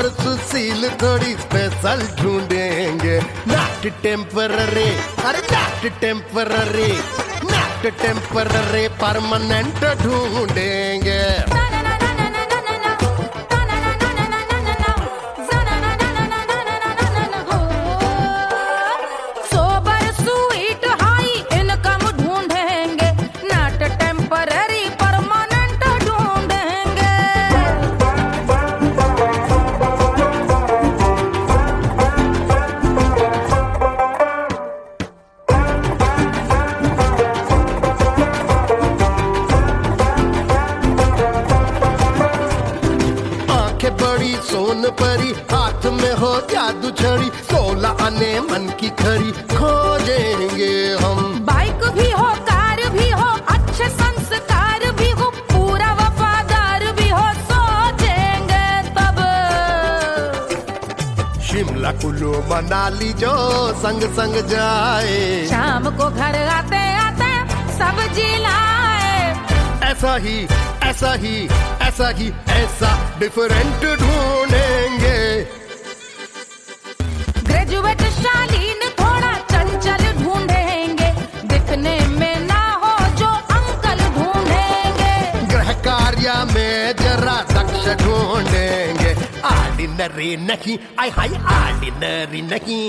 पर सुशील थोड़ी स्पेशल ढूंढेंगे। नॉट टेम्पररी, अरे not temporary, not temporary, permanent ढूंढेंगे। सोन परी, हाथ में हो जादू छड़ी, 16 आने मन की खरी खोजेंगे हम। बाइक भी हो, कार भी हो, अच्छे संस्कार भी हो, पूरा वफादार भी हो, सोचेंगे तब। शिमला कुल्लू मनाली जो संग संग जाए, शाम को घर आते आते सब्जी लाए। ऐसा ही ऐसा ही ऐसा ही ऐसा डिफरेंट ढूंढेंगे। ग्रेजुएट शालीन थोड़ा चंचल ढूंढेंगे, दिखने में ना हो जो अंकल ढूंढेंगे। गृह कार्य में जरा दक्ष ढूंढेंगे। ऑर्डिनरी नहीं, आय हाय ऑर्डिनरी नहीं,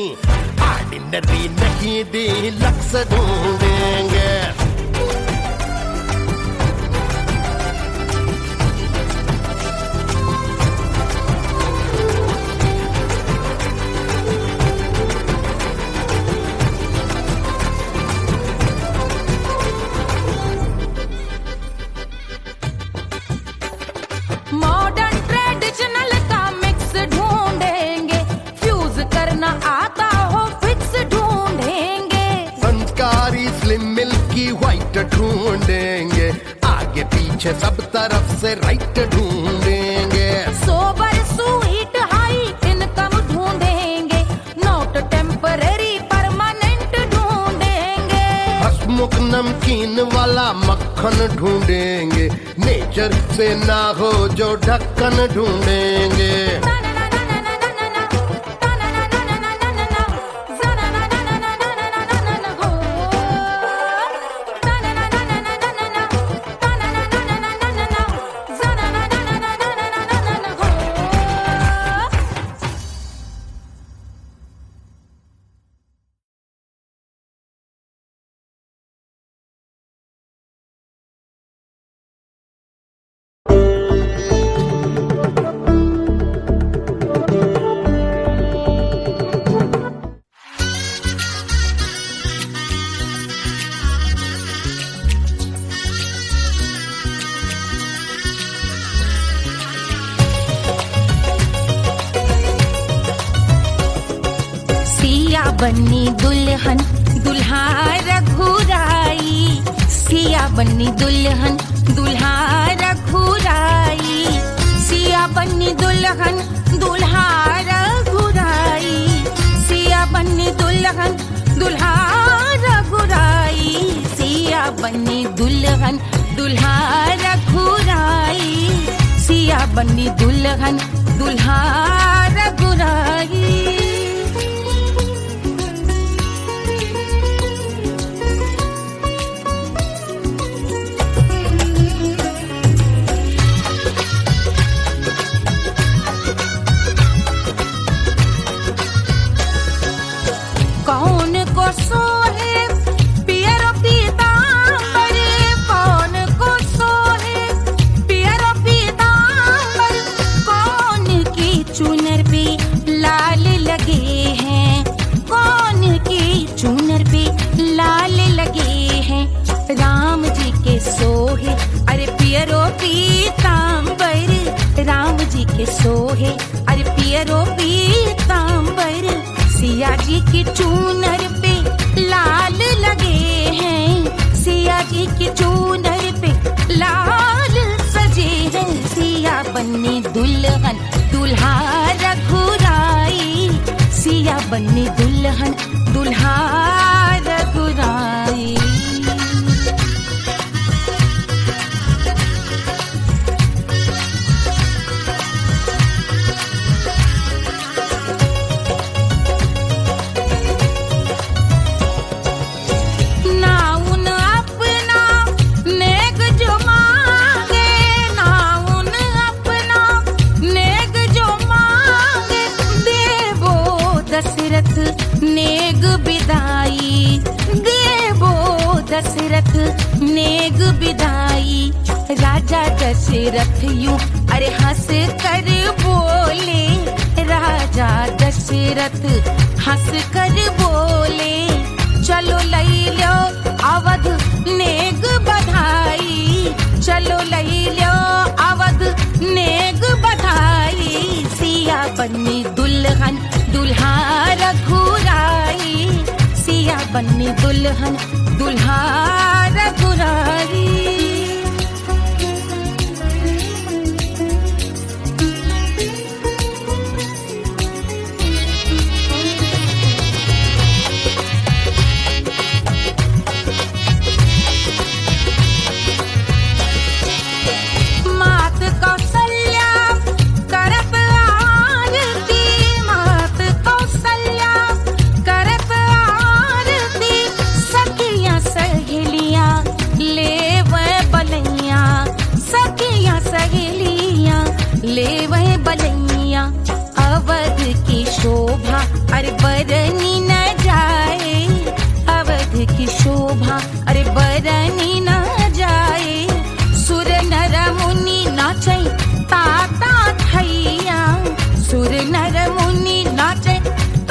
ऑर्डिनरी नहीं, डीलक्स ढूंढेंगे। मॉडर्न ट्रेडिशनल का मिक्स ढूंढेंगे, फ्यूज करना आता हो फिक्स ढूंढेंगे। संस्कारी स्लिम मिल्की व्हाइट ढूंढेंगे, आगे पीछे सब तरफ से राइट ढूंढेंगे। सोबर स्वीट हाई इनकम ढूंढेंगे, नॉट टेम्पररी परमानेंट ढूंढेंगे। हसमुख नमकीन वाला मक्खन ढूंढेंगे, नेचर से ना हो जो ढक्कन ढूंढेंगे। बन्नी दुल्हन दुल्हा रघुराई, सिया बन्नी दुल्हन दुल्हा रघुराई, सिया बन्नी दुल्हन दुल्हा रघुराई, सिया बन्नी दुल्हन दुल्हा रघुराई, सिया बन्नी दुल्हन दुल्हा रघुराई, सिया बन्नी दुल्हन दुल्हा रघुराई। कौन को सोहे पियरो पीतांबर, कौन को सोहे पियरो पीतांबर, कौन की चुनर पे लाल लगे हैं, कौन की चुनर पे लाल लगे हैं। राम जी के सोहे अरे पियरो पीतांबर, राम जी के सोहे अरे पियरो पीतांबर, सिया जी की चूनर पे लाल लगे हैं, सिया जी की चूनर पे लाल सजे हैं। सिया बन्नी दुल्हन दुल्हा रघुराई, सिया बन्नी दुल्हन दुल्हा रघुराई। दशरथ नेग विदाई। राजा दशरथ यूं अरे हंस कर बोले, राजा दशरथ हंस कर बोले, चलो लई लो अवध नेग बधाई, चलो लई लो अवध नेग बधाई। सिया बन्नी दुल्हन दुल्हा रघुराई, सिया बन्नी दुल्हन दुल्हा रघुराई। ले वह बलैया अवध की शोभा अरे बरनी न जाए, अवध की शोभा अरे बरनी न जाए। सुर नर मुनि नाचे ताता थैया, सुर नर मुनि नाचे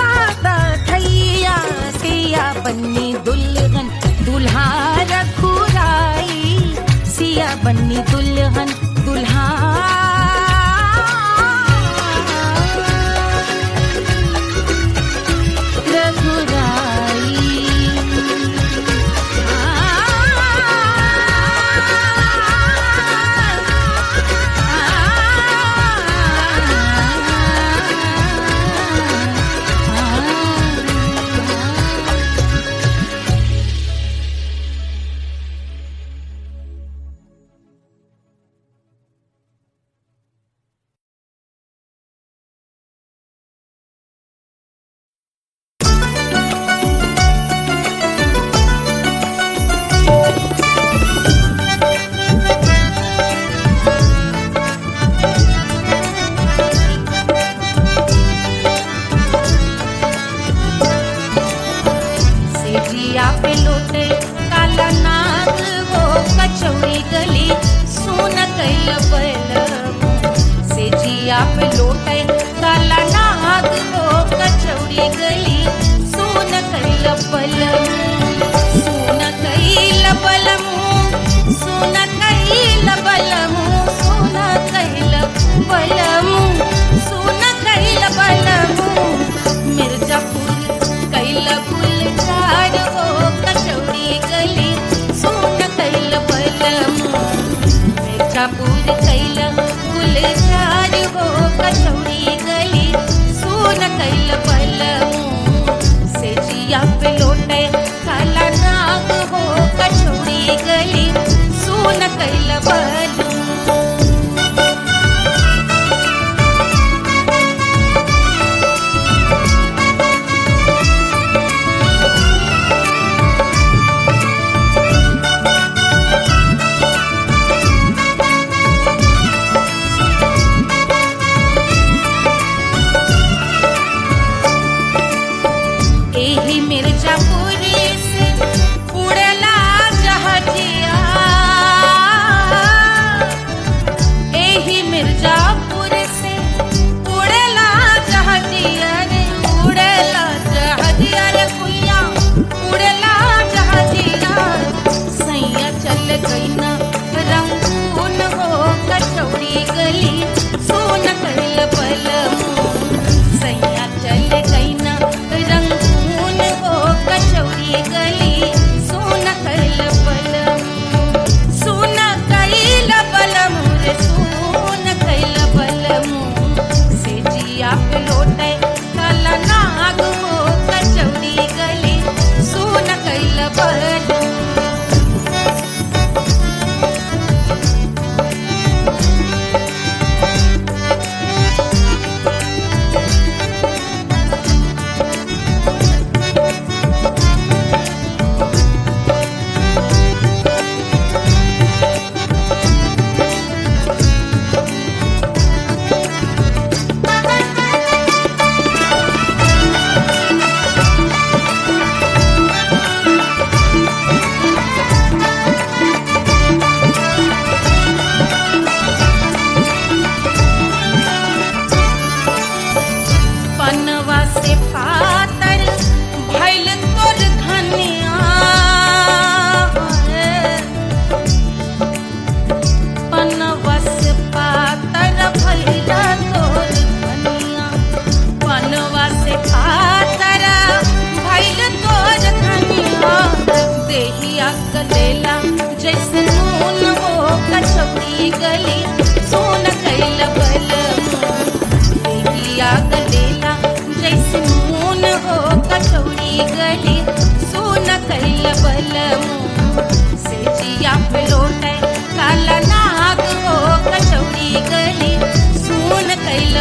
ताता थैया। सिया बन्नी दुल्हन दुल्हा रघुराई, सिया बन्नी दुल्हन दुल्हा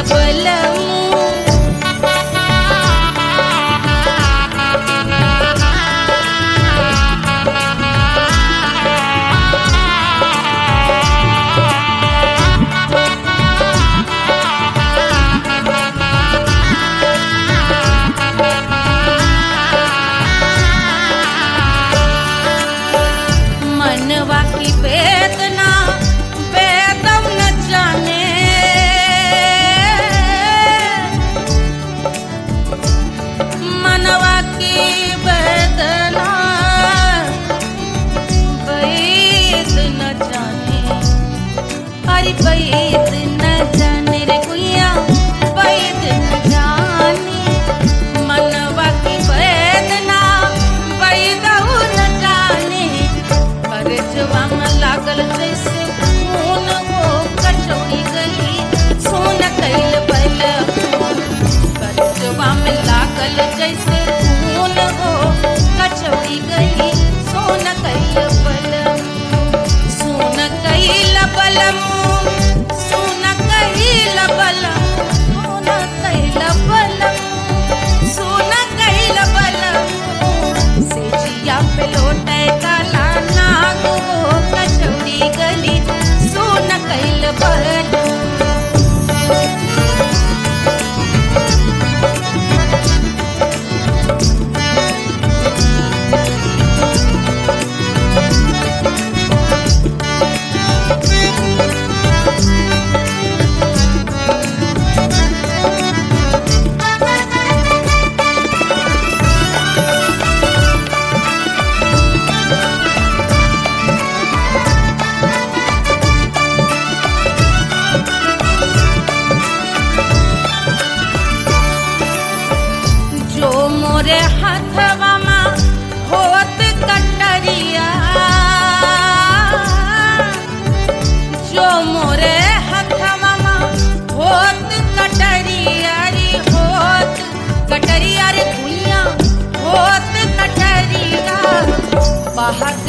बलमू। मनवा की वेदना वेदम न जाने, मनवा की वेदना वेद न जाने, अरे वेद न जाने रे गुइया, वेद न जाने। मनवा की वेदना वेद न जाने, परजवा में लागल जैसे खून वो कचौड़ी गली, सोन कैल बलमू। परजवा में लागल जैसे खून वो कचौड़ी गली, सोन कैल बलमू। सोन कैल बलमू, सोन कैल बलमू, सोन कैल बलमू, सोन कैल बलमू। सेजिया पे लोटे काला नाग वो कचौड़ी गली, सोन कैल बलमू। जो मोरे हथवा में होत कटरिया, जो मोरे हथवा में होत कटरिया रे, होत कटरिया रे भुइया, होत कटरिया। बहात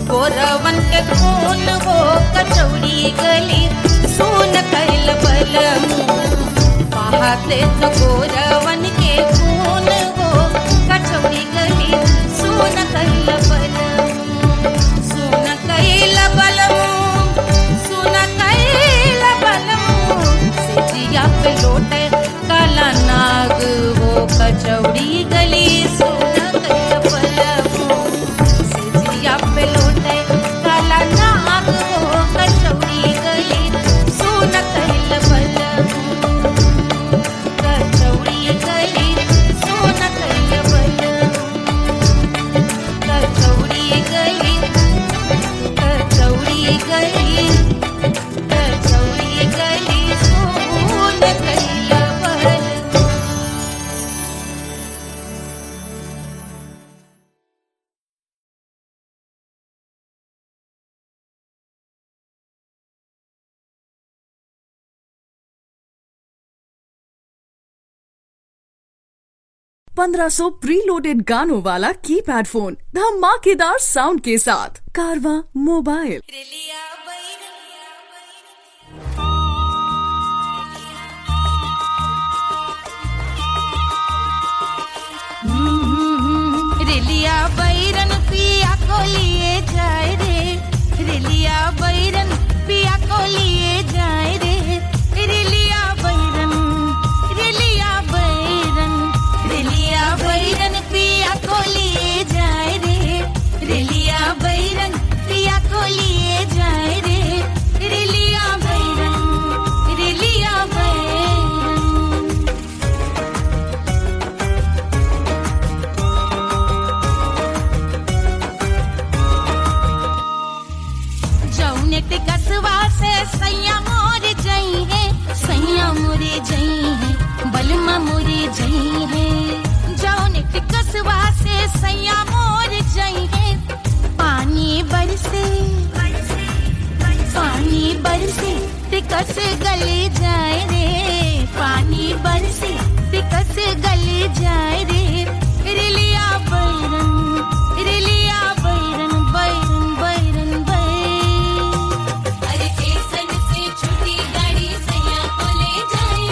गोरवन के खून वो कचौड़ी गली, सोन कैल बलमू। बहाते तो गोरवन के खून वो कचौड़ी गली, सोन कैल बलमू। सोन कैल बलमू, सोन कैल बलमू। सेजिया पे लोटे काला नाग वो कचौड़ी गली, सोन कैल बलमू। सेजिया पे लोटे काला नाग वो कचौड़ी गली, सोन कैल बलमू। कचौड़ी गली, सोन कैल बलमू। कचौड़ी गली, कचौड़ी गली, कचौड़ी गली, सोन कैल बलमू। पंद्रह सौ प्रीलोडेड गानों वाला कीपैड फोन धमाकेदार साउंड के साथ कारवा मोबाइल। रेलिया बैरन, रेलिया बैरन पिया को लिए जाए रे, रेलिया बैरन पिया को लिए जाए रे। रेलिया बैरन, रेलिया बैरन, रेलिया बैरन पिया को लिए जाए रे। रेलिया बैरन पिया को लिए जाए रे। रेलिया बैरन, रेलिया बैरन। जौने टिकसवा से सैया मोर जई है, सैया मोरे जई है, बलमा मोरे जई है। जौने टिकसवा से सैया मोर जई है, पानी बरसे, पानी बरसे टिकस गले जाए रे। पानी बरसे टिकस गले जाए रे। रेलिया बैरन, रेलिया बैरन, बैरन बैरन बैरन। अरे स्टेशन से छुट्टी गाड़ी सैया को ले जाए।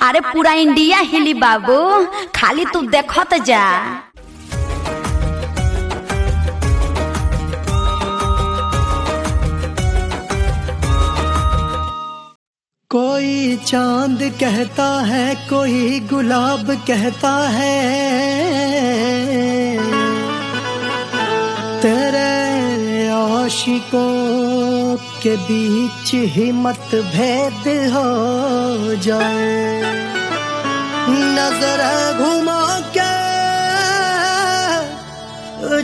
अरे पूरा इंडिया हिली बाबू, खाली तू देखत जा। कोई चांद कहता है, कोई गुलाब कहता है, तेरे आशिकों के बीच ही मतभेद हो जाए। नजर घुमा के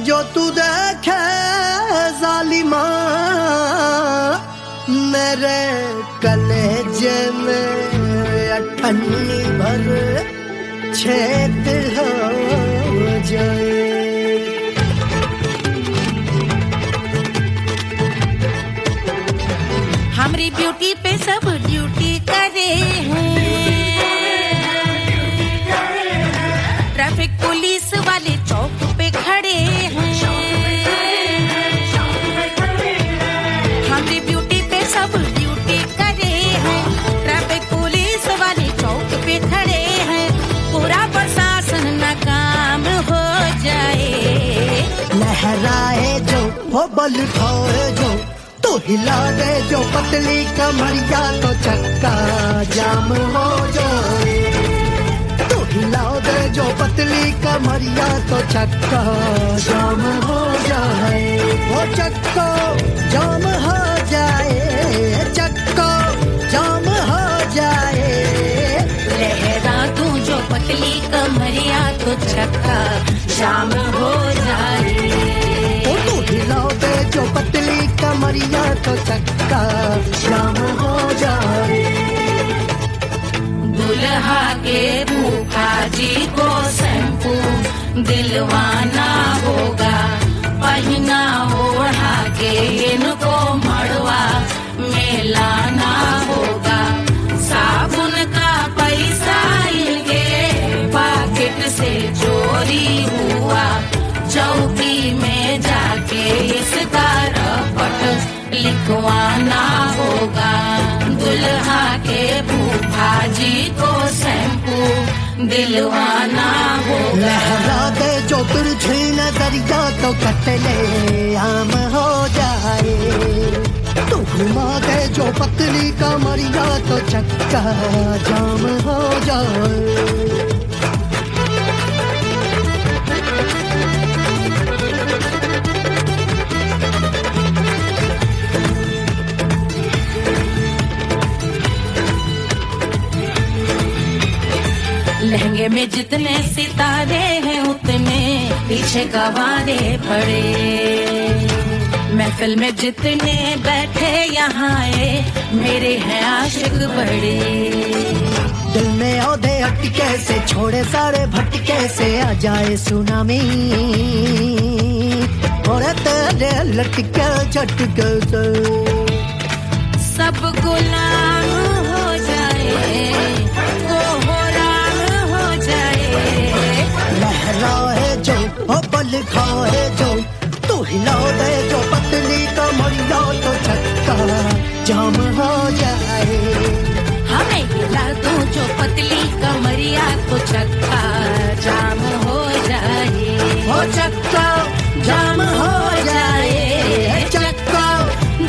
जो तू देखे जालिमा, मेरे कलेजे में अठन्नी भर छेद हो जाए। हमारी ब्यूटी पे सब ड्यूटी करे हैं, ट्रैफिक पुलिस वाले चौक पे खड़े हैं। हमारी ब्यूटी पे सब ड्यूटी करे हैं, ट्रैफिक पुलिस वाले चौक पे खड़े हैं। पूरा प्रशासन नाकाम हो जाए। लहराए जो वो बल खाए जो, तो हिला दे जो पतली कमरिया, तो चक्का जाम हो जाए। तो हिला दे जो पतली कमरिया, तो चक्का जाम हो जाए। वो चक्का जाम हो जाए, चक्का जाम हो जाए। लहरा तू जो पतली कमरिया, तो चक्का जाम हो जाए। तो हिला दे जो पतली कमरिया, तो चक्का जाम हो जाए। दुल्हा के फूफा जी को शैम्पू दिलवाना होगा, पहना ओढ़ा के इनको मड़वा में लाना होगा। साबुन का पैसा इनके पॉकेट से चोरी हुआ, चौकी में जाके इसका रपट लिखवाना होगा। दुल्हा के फूफा जी को शैम्पू दिलवाना होगा। लहरा दे जो तिरछी नजरिया, तो कतले आम हो जाए। तू घुमा दे जो पतली कमरिया, तो चक्का जाम हो जाए। लहंगे में जितने सितारे हैं, उतने पीछे गवारे पड़े। महफिल में जितने बैठे यहाँ आए, मेरे हैं आशिक बड़े। दिल में औधे हटके से, छोड़े सारे भटके से, आ जाए सुनामी। और तेरे लटके झटके से सब गुलाम हो जाए, वो हो राम हो जाए। लहराए जो ओ बल खाए जो, तू हिला दे जो पतली कमरिया, तो चक्का जाम हो जाए। हमें हिला दो जो पतली कमरिया, तो चक्का जाम हो जाए। ओ चक्का जाम हो जाए, चक्का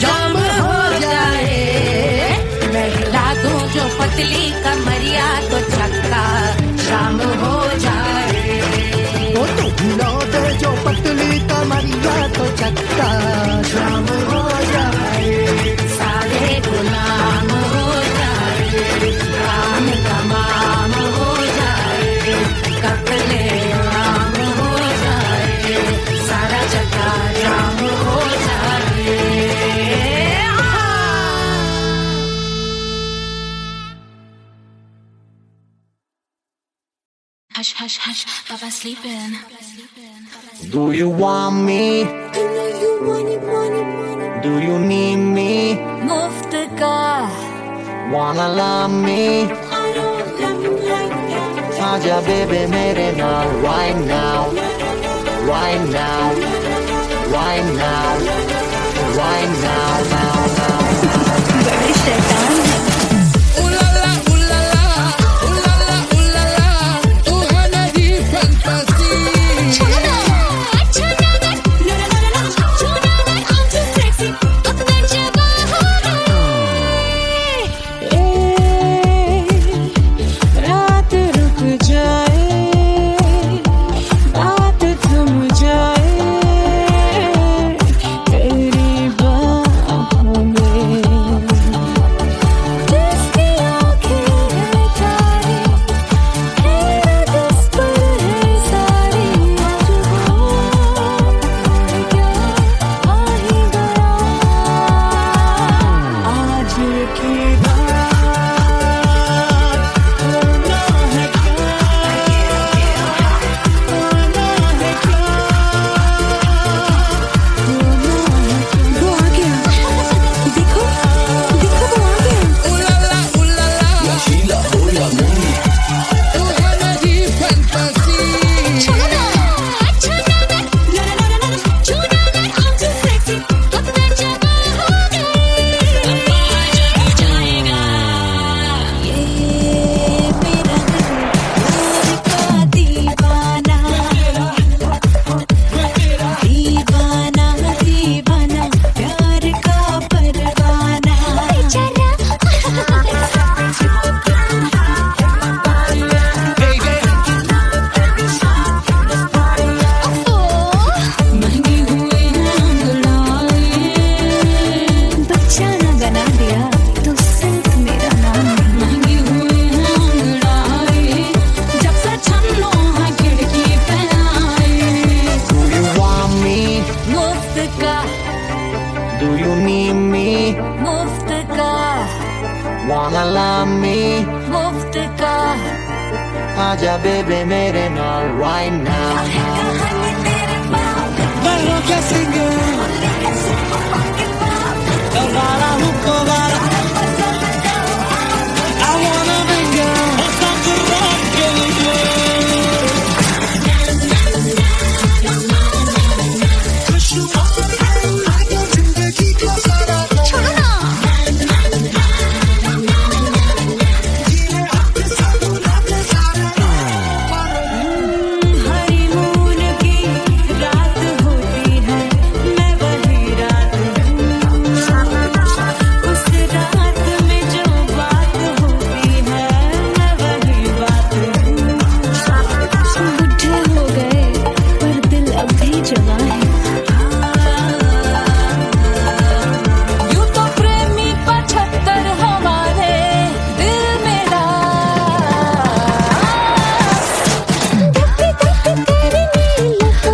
जाम हो जाए। मैं हिला दूं जो पतली कमरिया, तो चक्का जाम हो जाए। ओ तू हिला दे जो पतली कमरिया, तो चक्का जाम हो जाए। सारे गुलाम हो जाए, काम तमाम हो जाए। कपले आम हो जाए, सारा चक्का जाम हो जाए। Hush, hush, hush, Baba sleeping. Do you want me? Do you need me? मुफ्त का Wanna love me? आजा baby मेरे नाल right now, right now, right now, right now, now, now. बड़े शैतान है। Ooh la la, wanna love me? मुफ्त का आजा बेबे मेरे नाल right now. Pero que sigue Cobara, cobara I wanna be girl Stop the rock Push you off I can जिंदगी का सारा छोड़ो ना हनीमून की रात होती है मैं वही रात हूँ उस रात में जो बात होती है मैं वही बात हूँ बुढ़े हो गए पर दिल अब भी जवान है यूं तो प्रेमी 75 हमारे दिल मेरा गप्पी गप्पी तेरी नीलत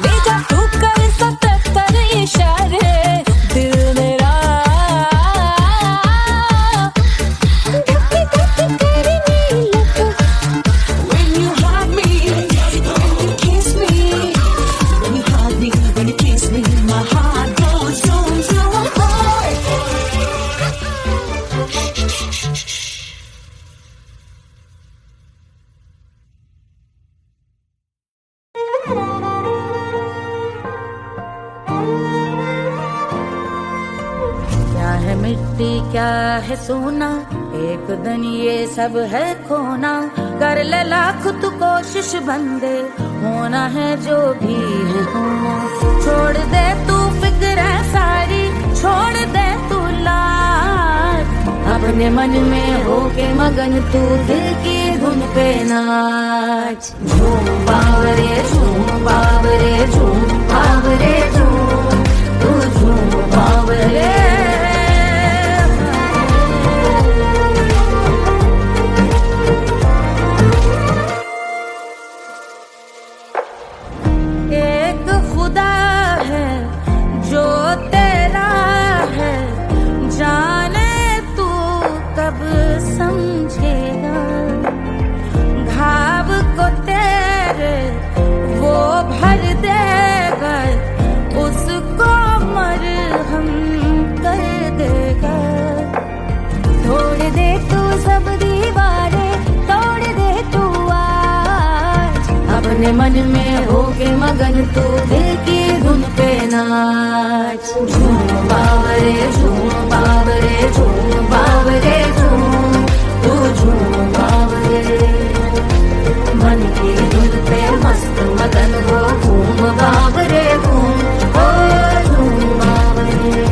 ले जा तू कर 77 इशारे दिल मेरा गप्पी गप्पी तेरी नीलत When you hug me when you kiss me when you hug me when you kiss me my heart goes zoom zoom क्या है मिट्टी क्या है सोना एक दिन ये सब है खोना कर ले लाख तू कोशिश बंदे होना है जो भी है होना छोड़ दे तू फिक्र सारी छोड़ दे तू लाज अपने मन में होके मगन तू दिल की धुन पे नाच झूम बावरे झूम बावरे झूम बावरे झूम तू झूम बावरे एक खुदा है जो तेरा है जाने तू कब समझेगा घाव को तेरे वो भर देगा उसको मरहम कर देगा तोड़ दे तू सब दीवारें तोड़ दे तू आज अपने मन में होके मगन तू दिल की धुन पे नाच झूम बावरे झूम बावरे झूम बावरे झूम तू झूम बावरे मन की धुन पे मस्त मगन हो घूम बावरे घूम ओ झूम बावरे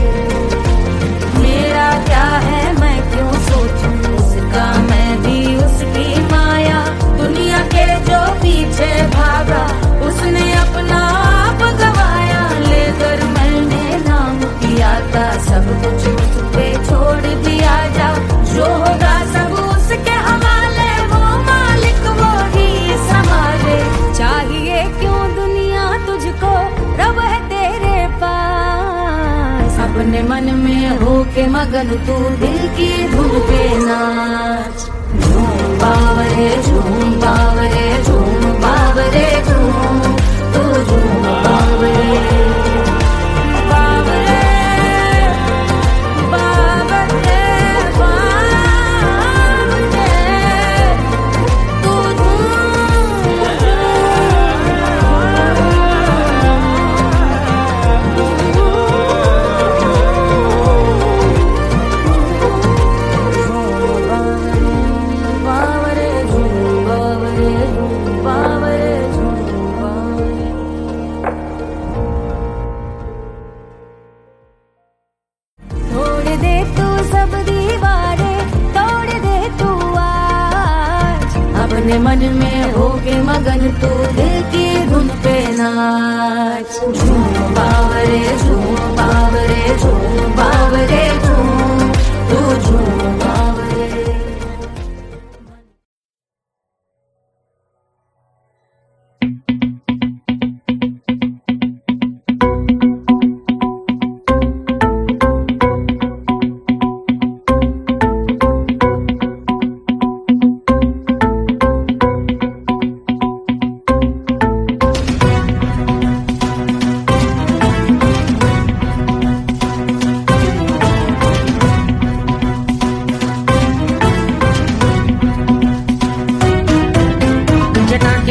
मेरा क्या है मैं क्यों सोचूं उसका मैं भी उसकी माया दुनिया के जो पीछे भागा उसने अपना आप गवाया लेकर मैंने नाम किया था सब कुछ उस पे छोड़ दिया जा जो होगा सब उसके हवाले वो मालिक वो ही संभाले चाहिए क्यों दुनिया तुझको रब है तेरे पास अपने मन में होके मगन तू दिल की धुन पे नाच झूम बावरे झूम बावरे झूम बावरे झूम तू झूम बावरे बावरे बावरे बावरे तू बावरे झूम बावरे बावरे झूम बावरे तोड़ दे तू सब दीवारें तोड़ दे तू आज अपने मन में होके मगन तू दिल की धुन पे नाच झूम बावरे झूम बावरे झूम बावरे झूम तू झूम बावरे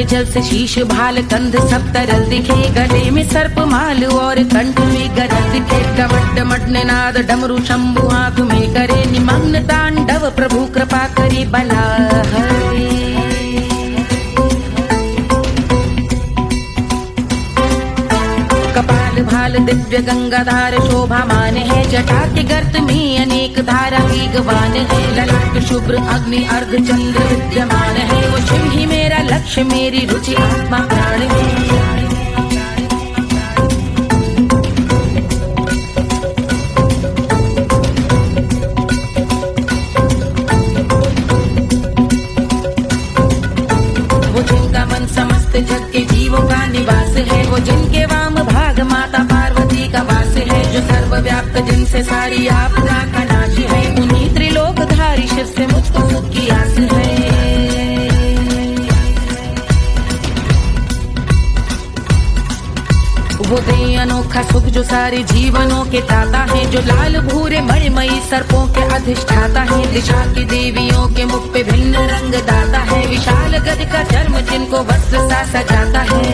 जल से शीश भाल कंध सब तरल दिखे, गले में सर्प माल और कंठ में गरल दिखे। डमट डमट निनाद डमरू शंभु आंख में करे निमग्न तांडव, प्रभु कृपा करे बला हरे। कपाल भाल दिव्य गंगाधार शोभामान है, जटा के गर्त में अनेक धारा वेगवान है। ललाट शुभ्र अग्नि अर्ध चंद्र विद्यमान है, वो शिव ही मेरा लक्ष्य मेरी रुचि आत्मा प्राण है। वो जिनका मन समस्त जग के जीवों का निवास है, वो जिनके वाम भाग माता पार्वती का वास है। जो सर्वव्याप्त जिनसे सारी आपदा का नाश है, उन्हीं त्रिलोकधारी शिव से मुझको सुख की आस है। वो दे अनोखा सुख जो सारे जीवनों के दाता है, जो लाल भूरे मणिमयी सर्पों के अधिष्ठाता है। दिशा की देवियों के मुख पे भिन्न रंग दाता है, विशाल गज का चर्म जिनको वस्त्र सा सजाता है।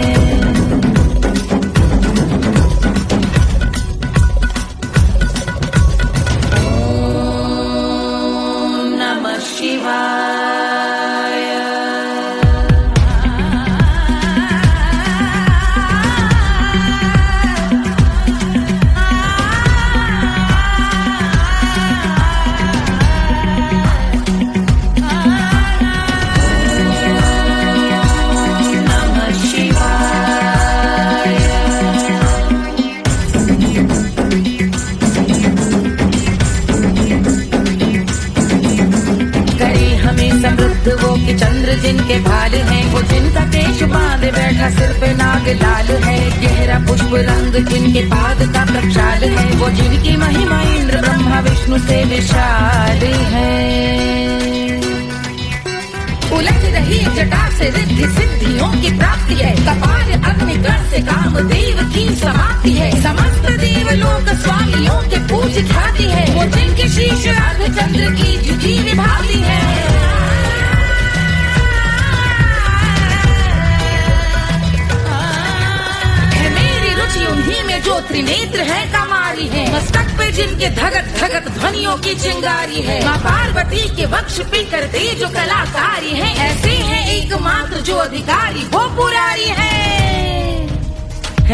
वो कि चंद्र जिनके भाल हैं, वो जिनका केश बांधे बैठा सिर पे नाग लाल है। गहरा पुष्प रंग जिनके पाद का प्रक्षाल है, वो जिनकी महिमा इंद्र ब्रह्मा विष्णु से विशाल है। उलझ रही जटा से रिद्धि सिद्धियों की प्राप्ति है, कपाल अग्निकर से कामदेव की समाप्ति है। समस्त देवलोक स्वामियों के पूज ख्याति है, वो जिनके शीश अर्ध चंद्र की जुटी विभाती है। उन्हीं में जो त्रिनेत्र है कमारी है, मस्तक पे जिनके धगत धगत ध्वनियों की चिंगारी है। माँ पार्वती के वक्ष पे करते जो कलाकारी है, ऐसे है एकमात्र जो अधिकारी वो पुरारी है।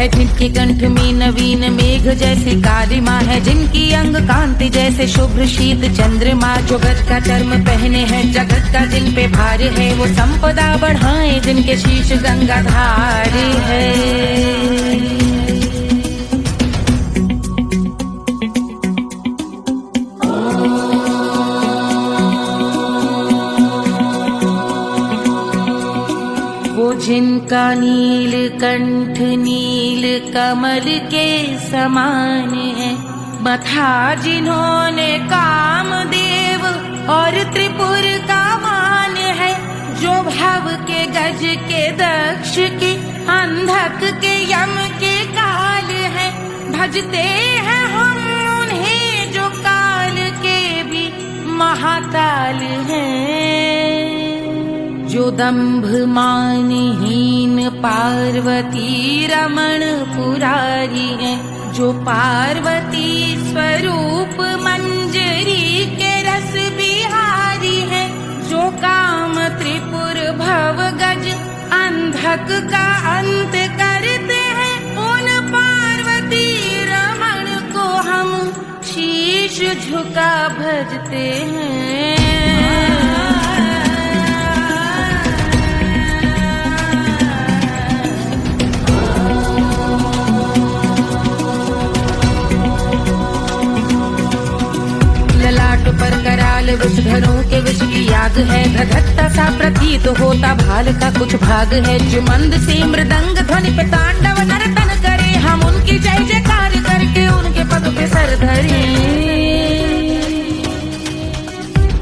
जिनके कंठ में नवीन मेघ जैसे काली माँ है, जिनकी अंग कांति जैसे शुभ्र शीत चंद्रमा। जो गज का चर्म पहने हैं जगत का जिन पे भार है, वो संपदा बढ़ाए जिनके शीश गंगाधार है। जिनका नील कंठ नील कमल के समान है, मथा जिन्होंने कामदेव और त्रिपुर का मान है। जो भव के गज के दक्ष के अंधक के यम के काल है, भजते हैं हम उन्हें जो काल के भी महाकाल हैं। जो दंभ मानहीन पार्वती रमण पुरारी है, जो पार्वती स्वरूप मंजरी के रस बिहारी है। जो काम त्रिपुर भव गज अंधक का अंत करते हैं, उन पार्वती रमण को हम शीश झुका भजते हैं। पर कराल विषधरों के विष की याद है, धधकता सा प्रतीत होता भाल का कुछ भाग है। जो मंद से मृदंग ध्वनि पे तांडव नर्तन करे, हम उनकी जय जयकार करके उनके पद पे सर धरे।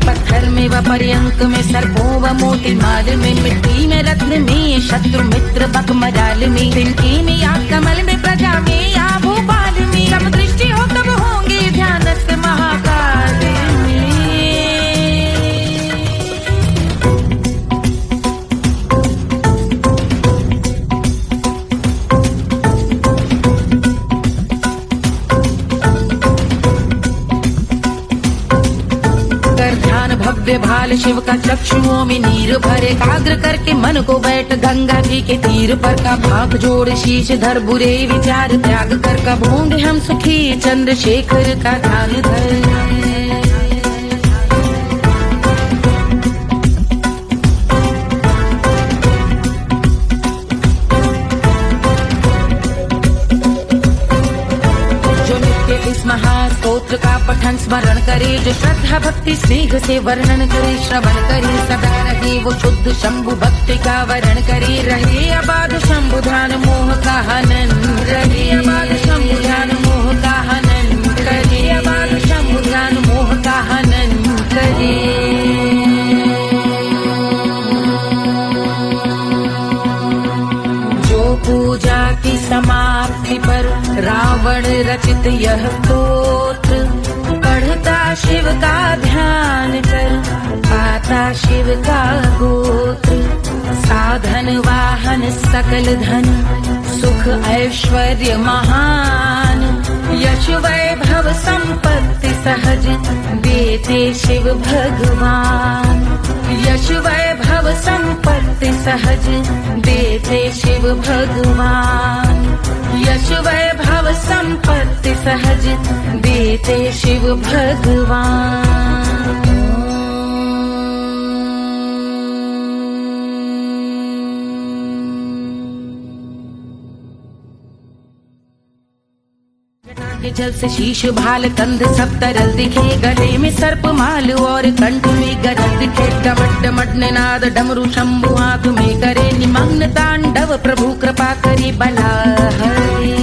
पत्थर में व पर्यंक में सर्पों व मोती माल में, मिट्टी में रत्न में शत्रु मित्र बक मजाल में, तिनके में या कमल में प्रजा में या भोपाल में। जब दृष्टि हो तब होंगे ध्यानस्थ महाकाल में। भव्य भाल शिव का चक्षुओं में नीर भरे एकाग्र करके मन को बैठ गंगा जी के तीर पर का भाग जोड़ शीश धर बुरे विचार त्याग कर का भोंग हम सुखी चंद्रशेखर का ध्यान धर। इस महास्तोत्र का पठन स्मरण करे, जो श्रद्धा भक्ति स्नेह से वर्णन करे, श्रवण करे सदा रहे वो शुद्ध शंभु भक्ति का वर्ण करे। रहे अबाध शंभु ध्यान मोह का हनन, रहे अबाध शंभु ध्यान मोह का हनन करे, अबाध शंभु ध्यान मोह का हनन करे। पूजा की समाप्ति पर रावण रचित यह स्तोत्र पढ़ता शिव का ध्यान कर, पाता शिव का गोत्र। साधन वाहन सकल धन सुख ऐश्वर्य महान, यश वैभव संपत्ति सहज देते शिव भगवान। यश वैभव संपत्ति सहज देते शिव भगवान। यश वैभव संपत्ति सहज देते शिव भगवान। के जल से शीश भाल कंध सब तरल दिखे, गले में सर्प माल और कंठ में गरज दिखे। डमट डमट निनाद डमरू शंभु आंख में करे, निमग्न तांडव प्रभु कृपा करी बला हरे।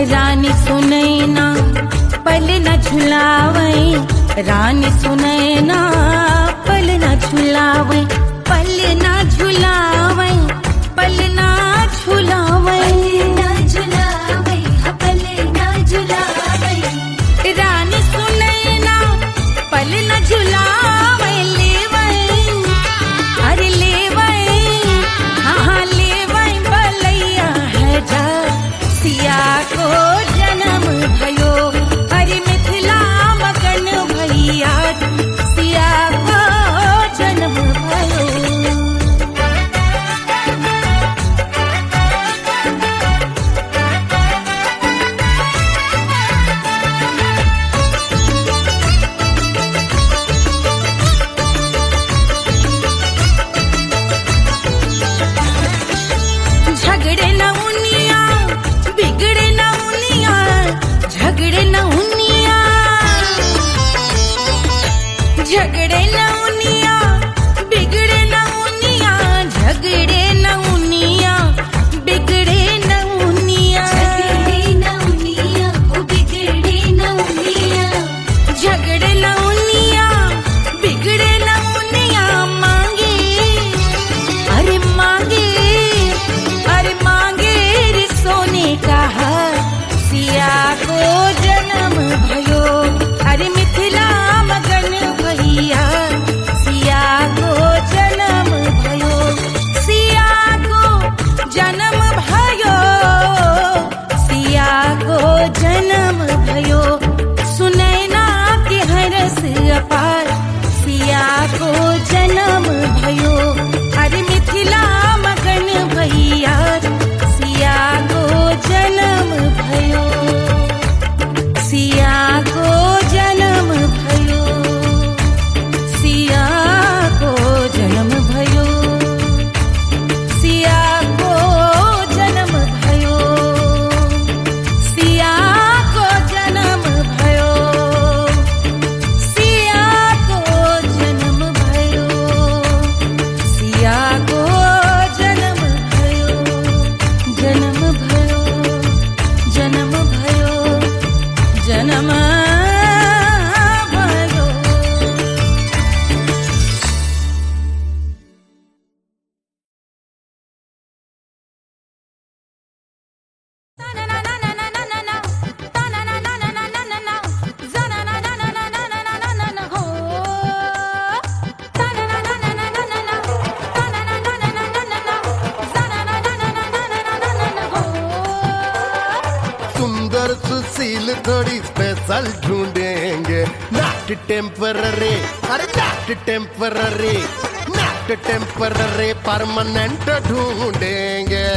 रानी सुनैना पल न झुलावे, रानी सुनैना पल न झुलावे, पल न झुलावे, पल न झुलावे, पल न झुलावे। रानी सुनैना पल न झुलावे, लेवै अरे लेवै, हाँ लेवै बलैया है जा। सिया को जन्म भयो, हरि मिथिला मगन भैया। सिया असल ढूंढेंगे। नॉट टेम्पररी, अरे not temporary, not temporary, permanent ढूंढेंगे।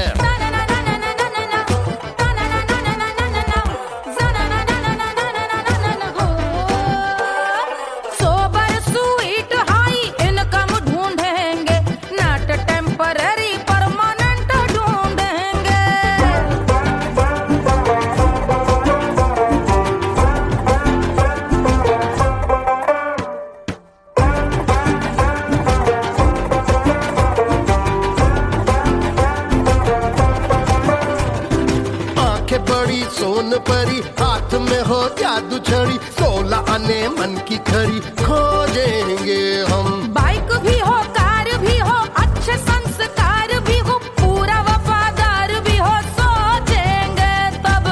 बड़ी सोन परी, हाथ में हो जादू छड़ी, 16 आने मन की खरी खोजेंगे हम। बाइक भी हो, कार भी हो, अच्छे संस्कार भी हो, पूरा वफादार भी हो, सोचेंगे तब।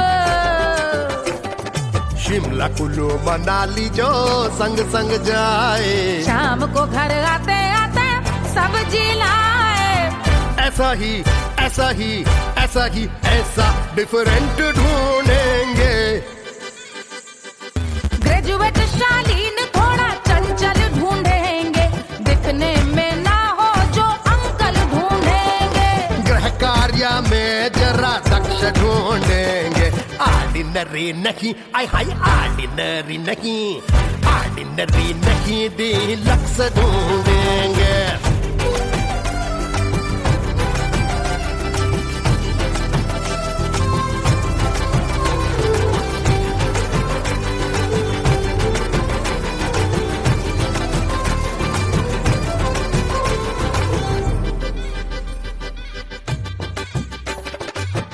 शिमला कुल्लू मनाली जो संग संग जाए, शाम को घर आते आते सब्जी लाए। ऐसा ही ऐसा ही ऐसा ही ऐसा डिफरेंट ढूंढेंगे। ग्रेजुएट शालीन थोड़ा चंचल ढूंढेंगे, दिखने में ना हो जो अंकल ढूंढेंगे। गृह कार्य में जरा दक्ष ढूंढेंगे। ऑर्डिनरी नहीं, आई हाय ऑर्डिनरी नहीं, ऑर्डिनरी नहीं, डीलक्स ढूंढेंगे।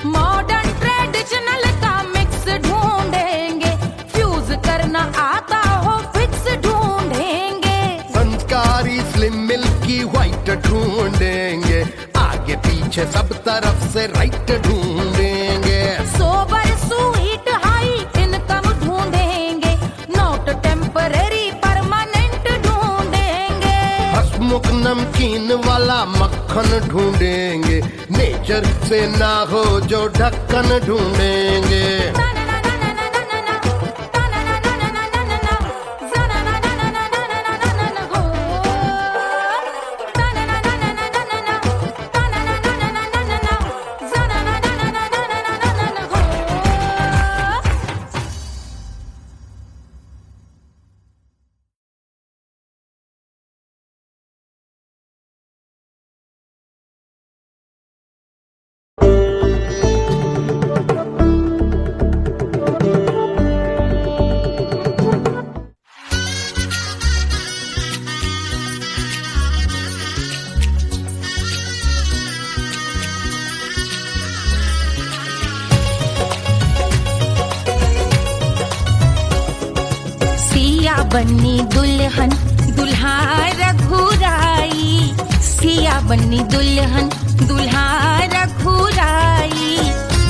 मॉडर्न ट्रेडिशनल का मिक्स ढूंढेंगे, फ्यूज करना आता हो फिक्स ढूंढेंगे। संस्कारी स्लिम मिल्की व्हाइट ढूंढेंगे, आगे पीछे सब तरफ से राइट ढूंढेंगे। सोबर स्वीट हाई इनकम ढूंढेंगे, नॉट टेम्पररी परमानेंट ढूंढेंगे। हंसमुख नमकीन वाला मक्खन ढूंढेंगे, नेचर से ना हो जो ढक्कन ढूंढेंगे। बन्नी दुल्हन दुल्हा रघुराई, सिया बन्नी दुल्हन दुल्हा रघुराई,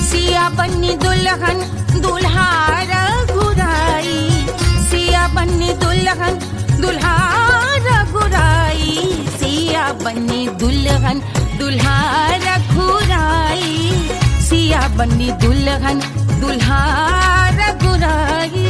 सिया बन्नी दुल्हन दुल्हा रघुराई, सिया बन्नी दुल्हन दुल्हा रघुराई, सिया बन्नी दुल्हन दुल्हा रघुराई, सिया बन्नी दुल्हन दुल्हा रघुराई।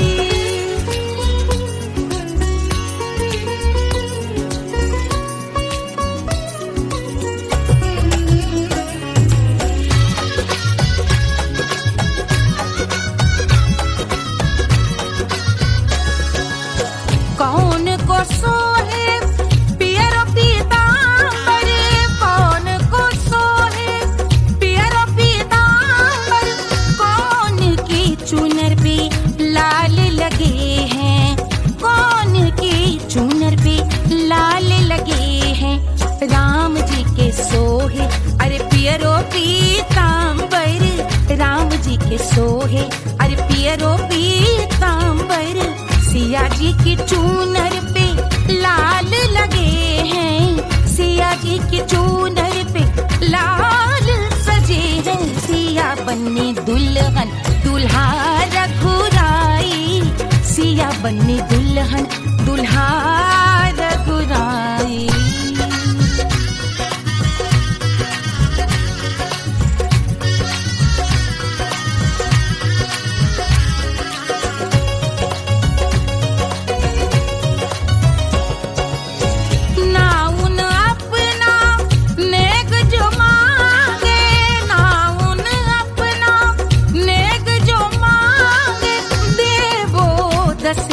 कौन को सोहे पियरो पीतांबर, कौन को सोहे पियरो पीतांबर, कौन की चुनर पे लाल लगे हैं, कौन की चुनर पे लाल लगे हैं। राम जी के सोहे अरे पियरो पीतांबर, राम जी के सोहे अरे पियरो पीतांबर, सिया जी की चूनर पे लाल लगे हैं, सिया जी की चूनर पे लाल सजे हैं। सिया बन्नी दुल्हन दुल्हा रघुराई, सिया बन्नी दुल्हन दुल्हा रघुराई।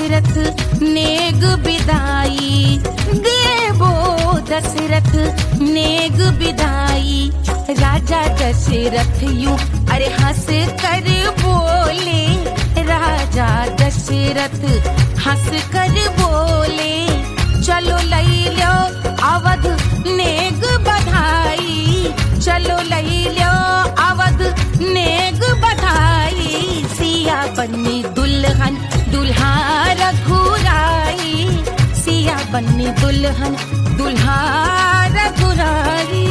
दशरथ नेग विदाई, देवो दशरथ नेग विदाई। राजा दशरथ यूं अरे हंस कर बोले, राजा दशरथ हंस कर बोले, चलो लई लो अवध नेग बधाई, चलो लई लो अवध नेग बधाई। सिया बन्नी दुल्हन दुल्हा रघुराई, सिया बन्नी दुल्हन दुल्हा रघुराई।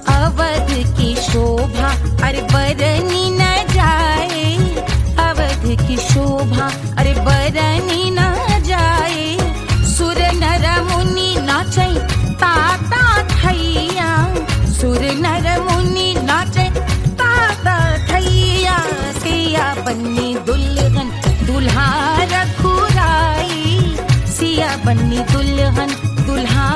अवध की शोभा अरे बरनी न जाए, अवध की शोभा अरे बरनी न जाए। सुर नर मुनि नाचे ताता थैया, सुर नर मुनि नाचे ताता थैया। सिया बन्नी दुल्हन दुल्हा रघुराई, सिया बन्नी दुल्हन दुल्हा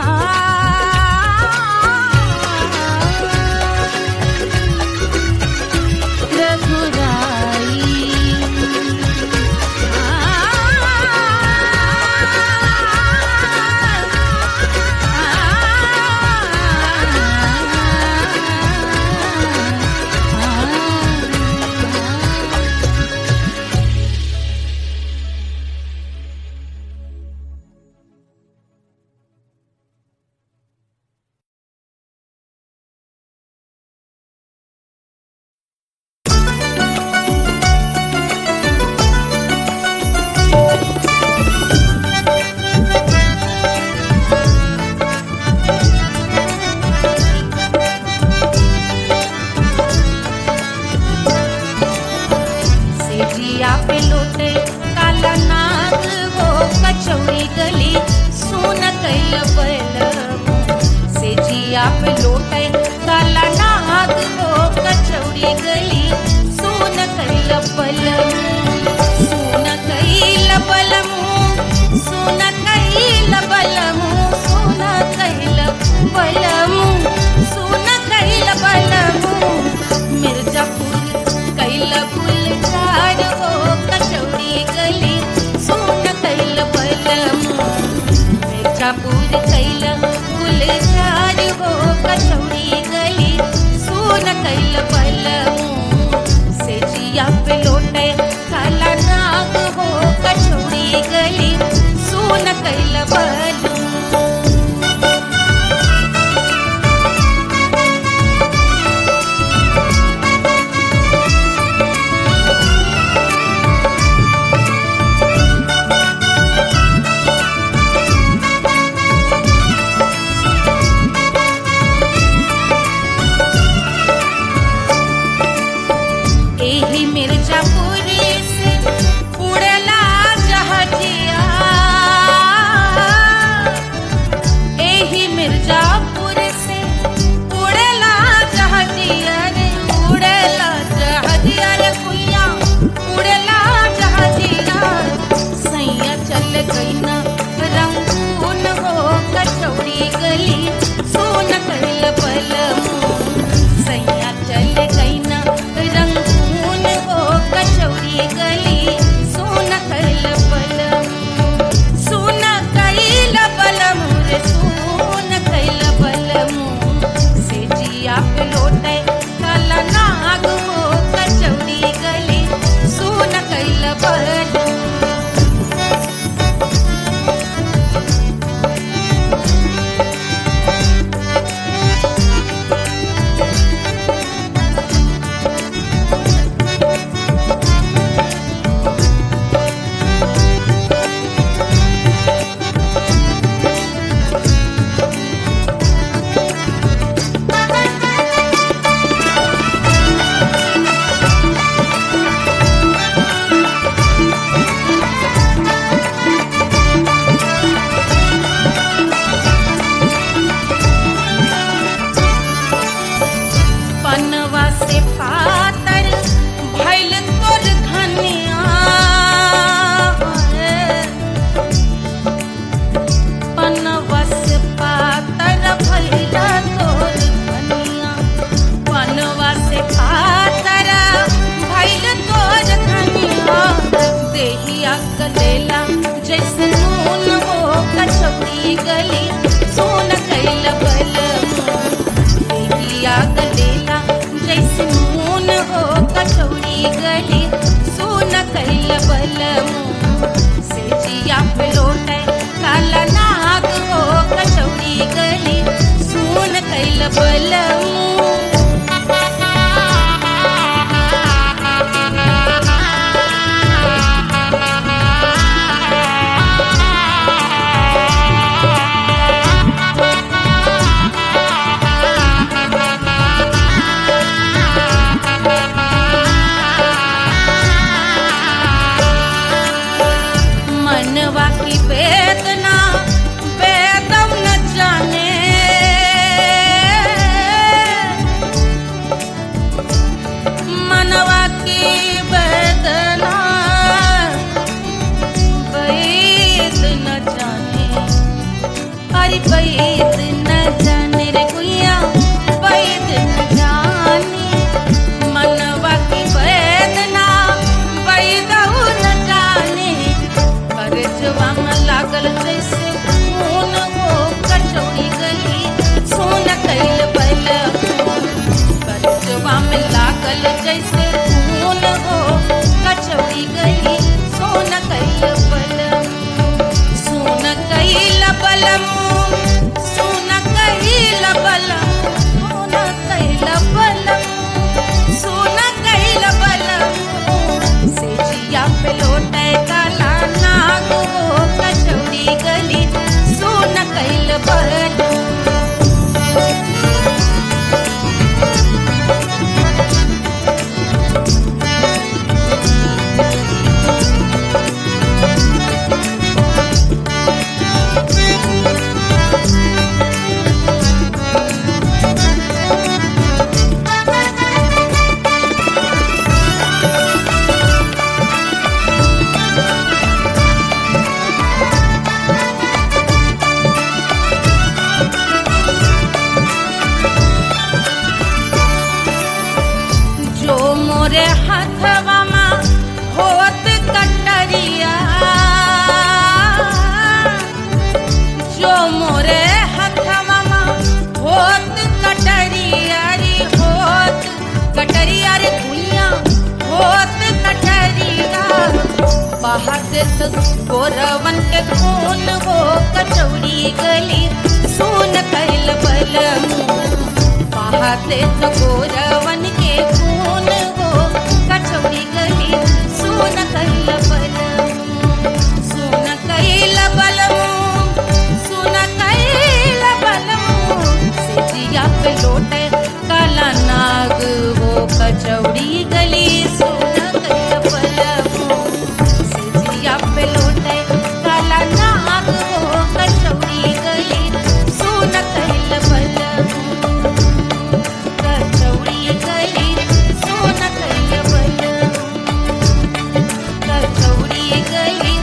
कचौड़ी गली सुन कैल बलमू से जिया पे लोटे काला नाग हो कचौड़ी गली सुन कैल बलमू मनवा की वेदना वेदम न जाने मनवा की वेदना वेद न जाने अरे वेद न जाने रे गुइया वेद न जाने मनवा की वेदना वेद न जाने करजवा में लागल जैसे खून हो कचौड़ी गली सुन कैल बलमू करजवा में लागल जैसे खून हो कचौड़ी गली सुन कैल बलमू सुन कैल बलमू सुन कैल बलमू सुन कैल बलमू से जिया पे लोटे काला नाग हो कचौड़ी गली सुन कैल बलमू जो मोरे हाथवा में होत कटरिया जो मोरे हाथवा में होत कटरिया रे होत कटरिया रे गुइया होत कटरिया बाहर से गोरवन के खून हो कचौड़ी गली सुन कैल बलमू बाहर से गोरवन के खून हो कचौड़ी गली सुन कैल बलमू सुन कैल बलमू सुन कैल बलमू से जिया पे लोटे काला नाग हो कचौड़ी गली सुन कैल बलमू से जिया पे लोटे काला नाग हो कचौड़ी गली सुन कैल बलमू कचौड़ी गली सुन कैल बलमू कचौड़ी गली